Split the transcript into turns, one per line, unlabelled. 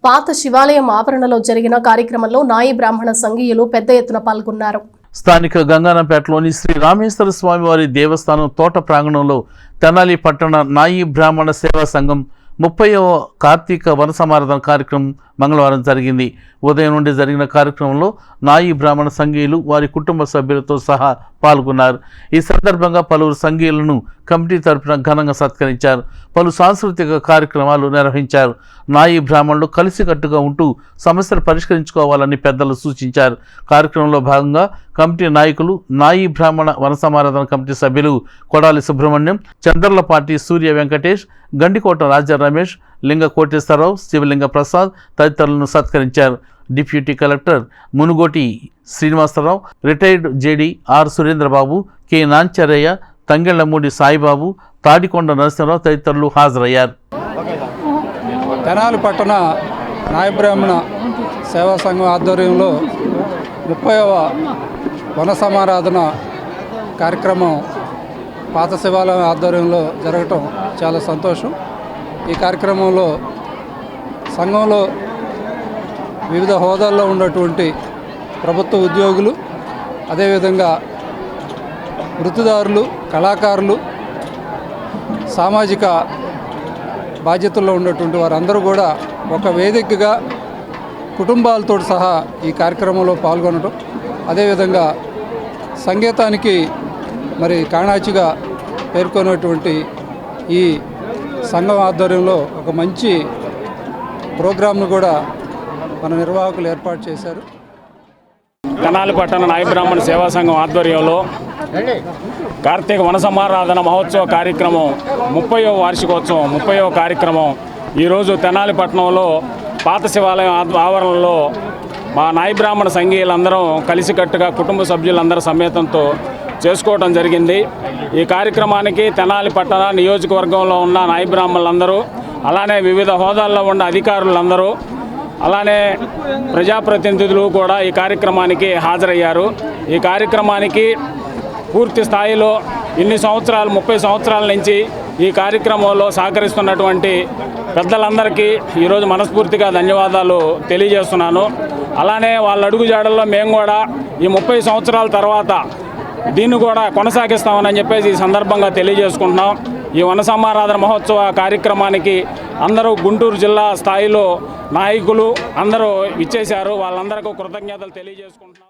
పాత శివాలయం ఆవరణలో జరిగిన కార్యక్రమంలో నాయి బ్రాహ్మణ సంఘీయులు పెద్ద ఎత్తున పాల్గొన్నారు.
స్థానిక గంగానంపేటలోని శ్రీ రామేశ్వర స్వామివారి దేవస్థానం తోట ప్రాంగణంలో తెనాలి పట్టణ నాయి బ్రాహ్మణ సేవా సంఘం 30వ కార్తీక వన సమారాధన కార్యక్రమం మంగళవారం జరిగింది. ఉదయం నుండి జరిగిన కార్యక్రమంలో నాయి బ్రాహ్మణ సంఘీయులు వారి కుటుంబ సభ్యులతో సహా పాల్గొన్నారు. ఈ సందర్భంగా పలువురు సంఘీయులను కమిటీ తరపున ఘనంగా సత్కరించారు. పలు సాంస్కృతిక కార్యక్రమాలు నిర్వహించారు. నాయి బ్రాహ్మణులు కలిసికట్టుగా ఉంటూ సమస్యలు పరిష్కరించుకోవాలని పెద్దలు సూచించారు. కార్యక్రమంలో భాగంగా కమిటీ నాయకులు, నాయి బ్రాహ్మణ వన సమారాధన కమిటీ సభ్యులు కొడాలి సుబ్రహ్మణ్యం, చంద్రలపాటి సూర్య వెంకటేష్, గండికోట రాజా రమేష్, లింగ కోటేశ్వరరావు, శివలింగ ప్రసాద్ తదితరులను సత్కరించారు. Deputy collector Munugoti Srinivasarao, retired JD R Surendrababu, K Nancharaiah, Thangellamudi Saibabu, Tadikonda Narasimharao తదితరులు హాజరయ్యారు.
తెనాలి పట్టణ నాయ బ్రాహ్మణ సేవా సంఘం ఆధ్వర్యంలో 30వ వన సమారాధన కార్యక్రమం పాత శివాలయం ఆధ్వర్యంలో జరగటం చాలా సంతోషం. ఈ కార్యక్రమంలో సంఘంలో వివిధ హోదాల్లో ఉన్నటువంటి ప్రభుత్వ ఉద్యోగులు, అదేవిధంగా వృత్తిదారులు, కళాకారులు, సామాజిక బాధ్యతల్లో ఉన్నటువంటి వారందరూ కూడా ఒక వేదికగా కుటుంబాలతో సహా ఈ కార్యక్రమంలో పాల్గొనడం, అదేవిధంగా సంగీతానికి మరి కాణాచిగా పేర్కొన్నటువంటి ఈ సంఘం ఆధ్వర్యంలో ఒక మంచి ప్రోగ్రాంను కూడా మన నిర్వాహకులు ఏర్పాటు చేశారు.
తెనాలి పట్టణ నాయ బ్రాహ్మణ సేవా సంఘం ఆధ్వర్యంలో కార్తీక వన సమారాధన మహోత్సవ కార్యక్రమం 30వ వార్షికోత్సవం 30వ కార్యక్రమం ఈరోజు తెనాలి పట్టణంలో పాత శివాలయం ఆవరణలో మా నాయ బ్రాహ్మణ సంఘీయులందరం కలిసికట్టుగా కుటుంబ సభ్యులందరూ సమేతంతో చేసుకోవడం జరిగింది. ఈ కార్యక్రమానికి తెనాలి పట్టణ నియోజకవర్గంలో ఉన్న నాయ బ్రాహ్మణులందరూ, అలానే వివిధ హోదాల్లో ఉన్న అధికారులందరూ, అలానే ప్రజాప్రతినిధులు కూడా ఈ కార్యక్రమానికి హాజరయ్యారు. ఈ కార్యక్రమానికి పూర్తి స్థాయిలో ఇన్ని సంవత్సరాలు 30 సంవత్సరాల నుంచి ఈ కార్యక్రమంలో సహకరిస్తున్నటువంటి పెద్దలందరికీ ఈరోజు మనస్ఫూర్తిగా ధన్యవాదాలు తెలియజేస్తున్నాను. అలానే వాళ్ళ అడుగుజాడల్లో మేము కూడా ఈ 30 సంవత్సరాల తర్వాత దీన్ని కూడా కొనసాగిస్తామని చెప్పేసి ఈ సందర్భంగా తెలియజేసుకుంటున్నాం. ఈ వన సమారాధన మహోత్సవ కార్యక్రమానికి అందరూ గుంటూరు జిల్లా స్థాయిలో నాయకులు అందరూ ఇచ్చేశారు. వాళ్ళందరికీ కృతజ్ఞతలు తెలియజేసుకుంటున్నాం.